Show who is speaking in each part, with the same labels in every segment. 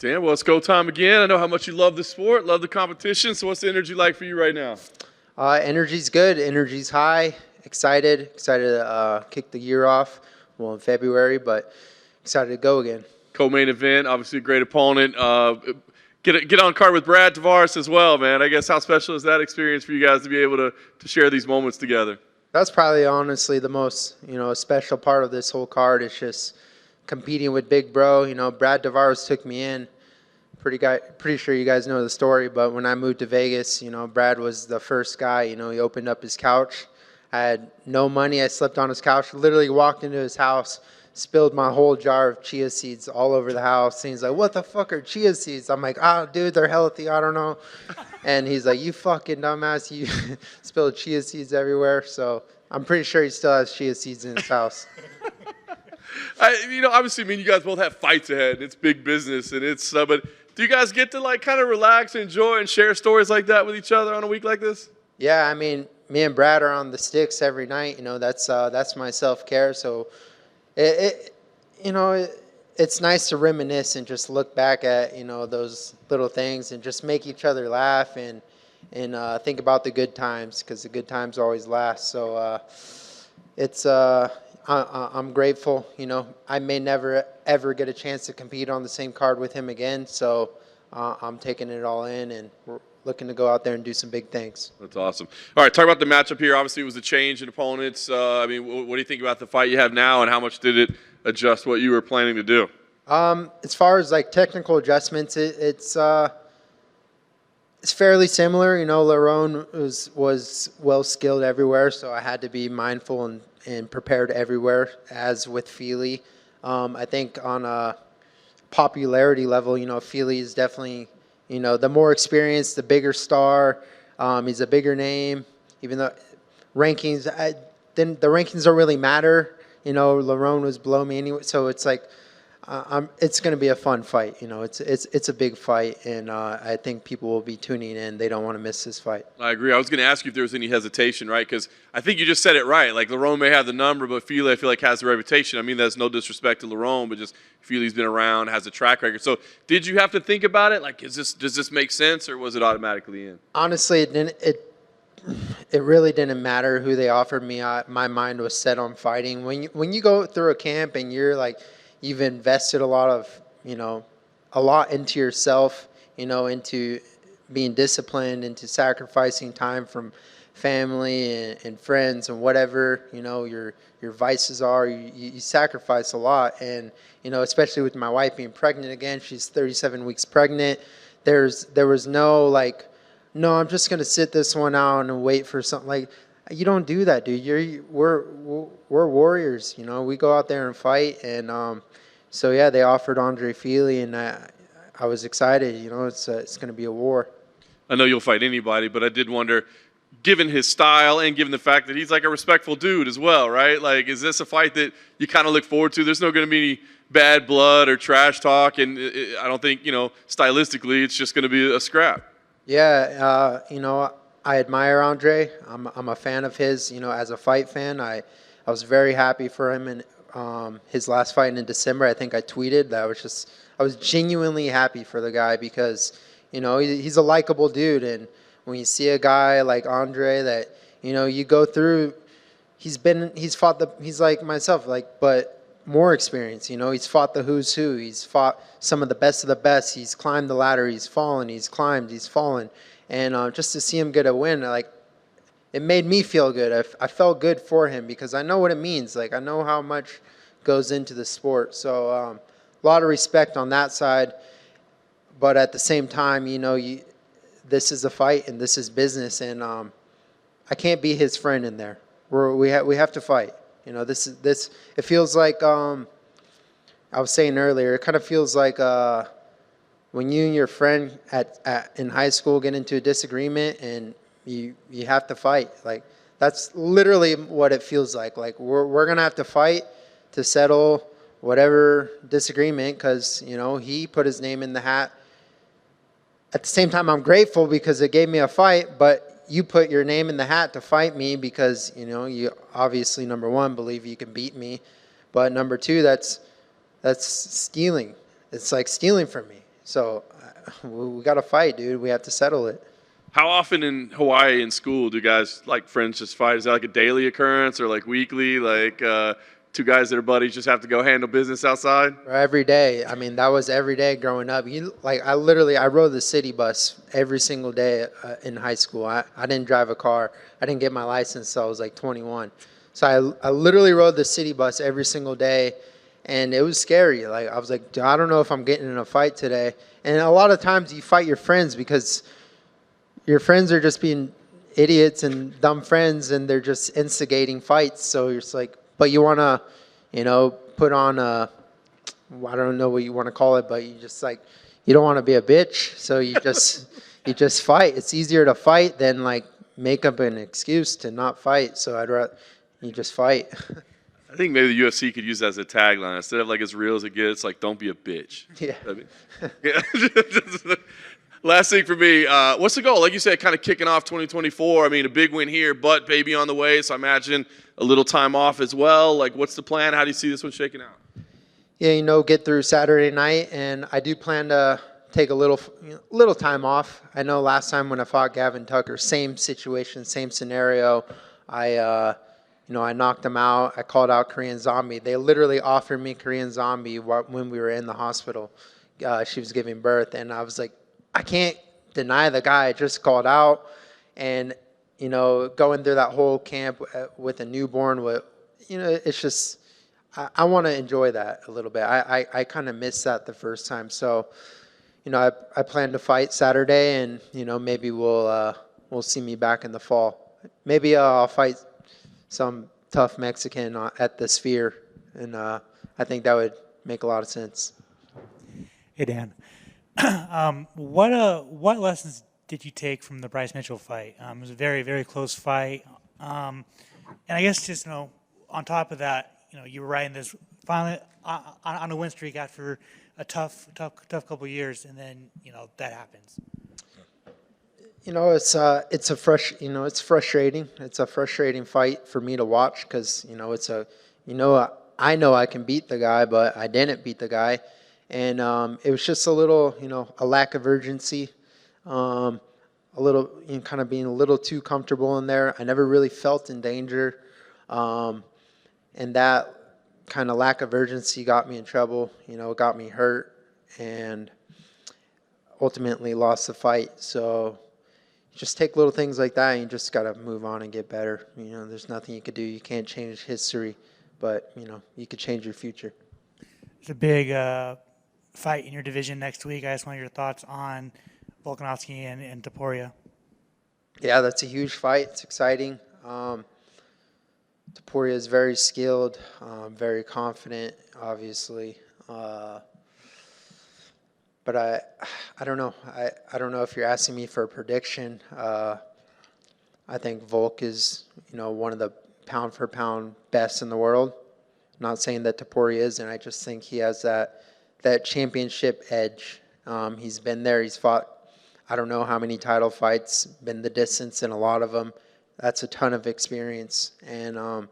Speaker 1: Dan, well, it's go time again. I know how much you love the sport, love the competition. So what's the energy like for you right now?
Speaker 2: Energy's good. Energy's high. Excited to kick the year off. Well, in February, but excited to go again.
Speaker 1: Co-main event, obviously a great opponent. Get on card with Brad Tavares as well, man. I guess how special is that experience for you guys to be able to share these moments together?
Speaker 2: That's probably honestly the most special part of this whole card. It's just competing with Big Bro. Brad Tavares took me in. Pretty sure you guys know the story, but when I moved to Vegas, Brad was the first guy. He opened up his couch. I had no money. I slept on his couch. Literally walked into his house, spilled my whole jar of chia seeds all over the house. And he's like, "What the fuck are chia seeds?" I'm like, "Oh, dude, they're healthy. I don't know." And he's like, "You fucking dumbass. You spilled chia seeds everywhere." So I'm pretty sure he still has chia seeds in his house.
Speaker 1: Obviously, you guys both have fights ahead. And it's big business, and it's but do you guys get to kind of relax, enjoy, and share stories like that with each other on a week like this?
Speaker 2: Yeah, me and Brad are on the sticks every night. That's my self-care. So it's nice to reminisce and just look back at those little things and just make each other laugh and think about the good times, because the good times always last. So I'm grateful. I may never ever get a chance to compete on the same card with him again. So I'm taking it all in, and we're looking to go out there and do some big things.
Speaker 1: That's awesome. All right, talk about the matchup here. Obviously, it was a change in opponents. What do you think about the fight you have now, and how much did it adjust what you were planning to do?
Speaker 2: As far as technical adjustments, it's fairly similar. Lerone was well skilled everywhere, so I had to be mindful and prepared everywhere. As with Fili, I think on a popularity level, Fili is definitely the more experienced, the bigger star. He's a bigger name, even though rankings, the rankings don't really matter. Lerone was below me anyway, so it's like it's going to be a fun fight. It's a big fight, and I think people will be tuning in. They don't want to miss this fight.
Speaker 1: I agree. I was going to ask you if there was any hesitation, right? Because I think you just said it right. Lerone may have the number, but Fili, I feel like, has the reputation. That's no disrespect to Lerone, but just Fili's been around, has a track record. So did you have to think about it? Does this make sense, or was it automatically in?
Speaker 2: Honestly, it didn't. It really didn't matter who they offered me. My mind was set on fighting. When you go through a camp and you're you've invested a lot into yourself, into being disciplined, into sacrificing time from family and friends and whatever, your vices are. You sacrifice a lot. And, especially with my wife being pregnant again, she's 37 weeks pregnant. There was no no, I'm just going to sit this one out and wait for something. You don't do that, dude. We're warriors, we go out there and fight. And, so yeah, they offered Andre Fili, and I was excited. It's going to be a war.
Speaker 1: I know you'll fight anybody, but I did wonder, given his style and given the fact that he's a respectful dude as well, right? Is this a fight that you kind of look forward to? There's no going to be any bad blood or trash talk, and I don't think stylistically it's just going to be a scrap.
Speaker 2: Yeah, I admire Andre. I'm a fan of his. As a fight fan, I was very happy for him, and his last fight in December, I think I tweeted that I was genuinely happy for the guy, because he's a likable dude, and when you see a guy like Andre that you go through, he's like myself, but more experience. He's fought the who's who. He's fought some of the best. He's climbed the ladder. He's fallen. He's climbed. He's fallen, and just to see him get a win, it made me feel good. I felt good for him, because I know what it means. I know how much goes into the sport. So a lot of respect on that side. But at the same time, this is a fight and this is business, and I can't be his friend in there. We have to fight. This. It feels like I was saying earlier. It kind of feels like when you and your friend in high school get into a disagreement and you have to fight. That's literally what it feels like. We're gonna have to fight to settle whatever disagreement, because he put his name in the hat. At the same time, I'm grateful because it gave me a fight, but you put your name in the hat to fight me because you obviously, number one, believe you can beat me, but number two, that's stealing. It's like stealing from me. So we got to fight, dude. We have to settle it.
Speaker 1: How often in Hawaii in school do guys like friends just fight? Is that like a daily occurrence or like weekly? Like two guys that are buddies just have to go handle business outside?
Speaker 2: Every day. I mean, that was every day growing up. I rode the city bus every single day in high school. I didn't drive a car. I didn't get my license until I was like 21. So I literally rode the city bus every single day, and it was scary. Like I was like, I don't know if I'm getting in a fight today. And a lot of times you fight your friends because your friends are just being idiots and dumb friends, and they're just instigating fights. So you're just like, but you want to, put on I don't know what you want to call it, but you just like, you don't want to be a bitch. So you just fight. It's easier to fight than like make up an excuse to not fight. So I'd rather you just fight.
Speaker 1: I think maybe the UFC could use that as a tagline. Instead of like as real as it gets, like don't be a bitch.
Speaker 2: Yeah.
Speaker 1: Yeah. Last thing for me, what's the goal? Like you said, kind of kicking off 2024. I mean, a big win here, but baby on the way. So I imagine a little time off as well. Like, what's the plan? How do you see this one shaking out?
Speaker 2: Yeah, get through Saturday night, and I do plan to take a little time off. I know last time when I fought Gavin Tucker, same situation, same scenario. I knocked him out. I called out Korean Zombie. They literally offered me Korean Zombie when we were in the hospital. She was giving birth, and I was like, I can't deny the guy I just called out. And, going through that whole camp with a newborn, it's just, I want to enjoy that a little bit. I kind of missed that the first time. So, I plan to fight Saturday, and, maybe we'll see me back in the fall. Maybe I'll fight some tough Mexican at the Sphere, and I think that would make a lot of sense.
Speaker 3: Hey, Dan. What lessons did you take from the Bryce Mitchell fight? It was a very, very close fight. And I guess just, on top of that, you were riding this finally on a win streak after a tough couple of years, and then, that happens.
Speaker 2: It's frustrating. It's a frustrating fight for me to watch because, I know I can beat the guy, but I didn't beat the guy. And it was just a little, a lack of urgency, a little, kind of being a little too comfortable in there. I never really felt in danger. And that kind of lack of urgency got me in trouble, got me hurt, and ultimately lost the fight. So just take little things like that, and you just got to move on and get better. There's nothing you could do. You can't change history, but, you could change your future.
Speaker 3: It's a big fight in your division next week. I just want your thoughts on Volkanovski and Topuria.
Speaker 2: Yeah, that's a huge fight. It's exciting. Topuria is very skilled, very confident, obviously. But I don't know. I don't know if you're asking me for a prediction. I think Volk is, one of the pound for pound best in the world. Not saying that Topuria isn't. I just think he has that championship edge. He's been there. He's fought, I don't know how many title fights, been the distance in a lot of them. That's a ton of experience, and I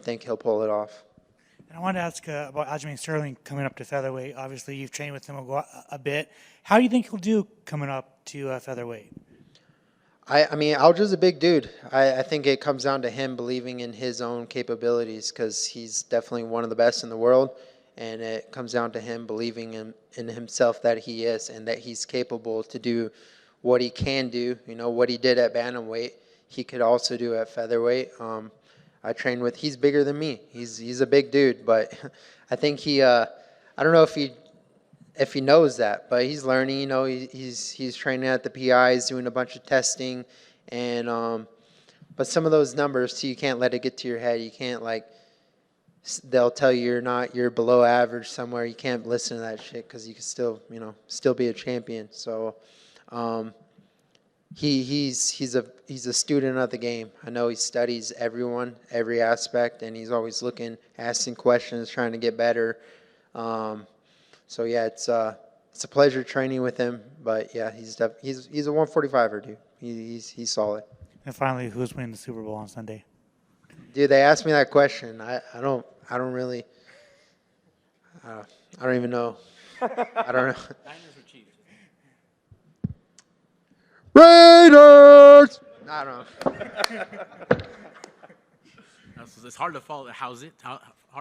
Speaker 2: think he'll pull it off.
Speaker 3: And I wanted to ask about Aljamain Sterling coming up to featherweight. Obviously, you've trained with him a bit. How do you think he'll do coming up to featherweight?
Speaker 2: I mean, Alja's a big dude. I think it comes down to him believing in his own capabilities because he's definitely one of the best in the world. And it comes down to him believing in himself that he is and that he's capable to do what he can do. What he did at bantamweight, he could also do at featherweight. I trained with, he's bigger than me. He's a big dude, but I think I don't know if he knows that, but he's learning. He's training at the PIs, doing a bunch of testing, and but some of those numbers too, you can't let it get to your head. You can't they'll tell you you're below average somewhere. You can't listen to that shit because you can still be a champion. So he's a student of the game. I know he studies everyone, every aspect, and he's always looking, asking questions, trying to get better. So yeah, it's a pleasure training with him. But yeah, he's a 145er, dude. He's solid.
Speaker 3: And finally, who's winning the Super Bowl on Sunday?
Speaker 2: Dude, they asked me that question. I don't really. I don't even know. I don't know.
Speaker 4: Niners or Chiefs?
Speaker 2: Raiders. I don't know.
Speaker 4: It's hard to follow. Hard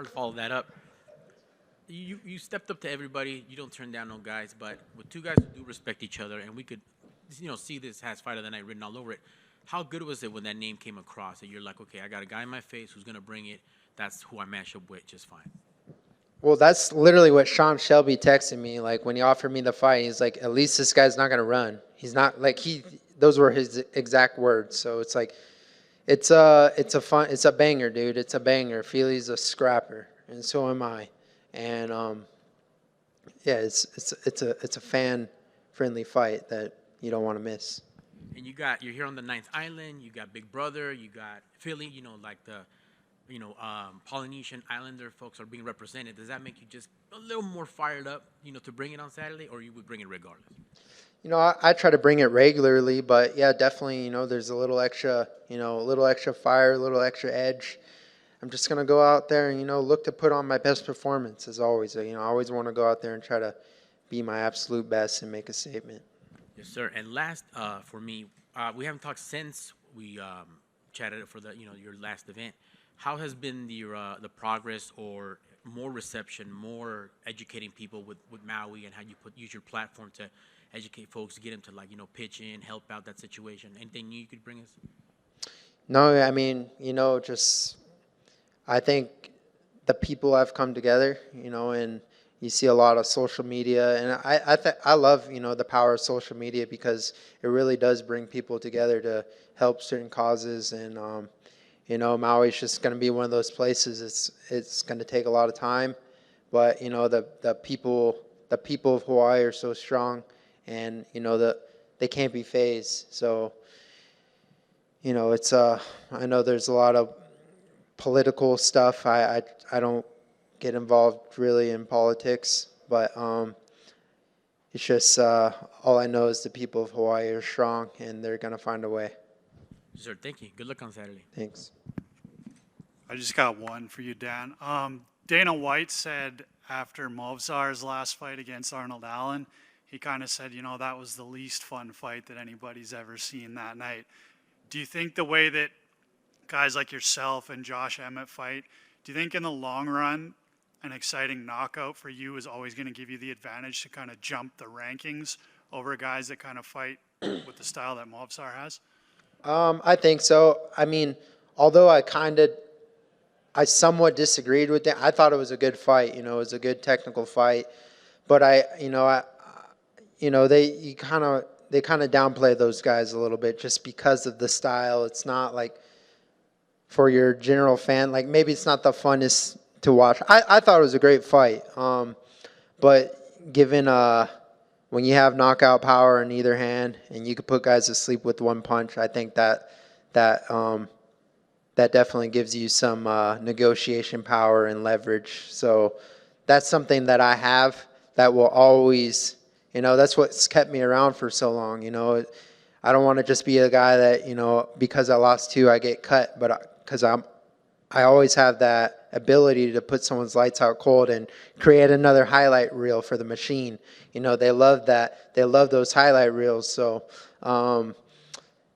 Speaker 4: to follow that up. You stepped up to everybody. You don't turn down no guys, but with two guys who do respect each other, and we could, see this has Fight of the Night written all over it. How good was it when that name came across that you're like, okay, I got a guy in my face who's gonna bring it. That's who I match up with just fine.
Speaker 2: Well, that's literally what Sean Shelby texted me. Like when he offered me the fight, he's like, "At least this guy's not gonna run. He's not like he." Those were his exact words. So it's like, it's a banger, dude. It's a banger. Fili's a scrapper, and so am I. And yeah, it's a fan friendly fight that you don't want to miss.
Speaker 4: And you're here on the Ninth Island. You got Big Brother. You got Philly. Like the Polynesian Islander folks are being represented. Does that make you just a little more fired up, to bring it on Saturday, or you would bring it regardless?
Speaker 2: I try to bring it regularly, but yeah, definitely, there's a little extra, fire, a little extra edge. I'm just going to go out there and, look to put on my best performance as always. I always want to go out there and try to be my absolute best and make a statement.
Speaker 4: Yes, sir. And last, for me, we haven't talked since we chatted for the, your last event. How has been the progress or more reception, more educating people with Maui, and how you use your platform to educate folks, to get them to pitch in, help out that situation? Anything new you could bring us?
Speaker 2: No, I mean, just I think the people have come together, and you see a lot of social media, and I love, the power of social media because it really does bring people together to help certain causes. And Maui's just going to be one of those places. It's going to take a lot of time, but the people of Hawaii are so strong, and they can't be phased. So it's I know there's a lot of political stuff. I don't get involved really in politics, but it's just all I know is the people of Hawaii are strong, and they're going to find a way.
Speaker 4: Sir, thank you. Good luck on Saturday.
Speaker 2: Thanks.
Speaker 5: I just got one for you, Dan. Dana White said after Movsar's last fight against Arnold Allen, he kind of said, that was the least fun fight that anybody's ever seen that night. Do you think the way that guys like yourself and Josh Emmett fight, do you think in the long run an exciting knockout for you is always going to give you the advantage to kind of jump the rankings over guys that kind of fight with the style that Movsar has?
Speaker 2: I think so. I mean, although I somewhat disagreed with that. I thought it was a good fight. It was a good technical fight, but they kind of downplay those guys a little bit just because of the style. It's not like for your general fan. Like maybe it's not the funnest to watch. I thought it was a great fight, but given when you have knockout power in either hand and you can put guys to sleep with one punch, I think that definitely gives you some negotiation power and leverage. So that's something that I have that will always, that's what's kept me around for so long. I don't want to just be a guy that, because I lost two, I get cut, but because I always have that ability to put someone's lights out cold and create another highlight reel for the machine. They love that. They love those highlight reels. So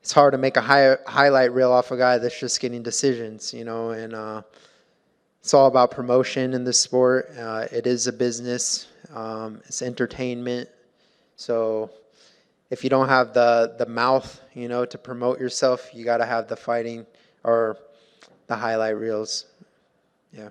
Speaker 2: it's hard to make a highlight reel off a guy that's just getting decisions, and it's all about promotion in this sport. It is a business. It's entertainment. So if you don't have the mouth, to promote yourself, you got to have the fighting or the highlight reels. Yeah.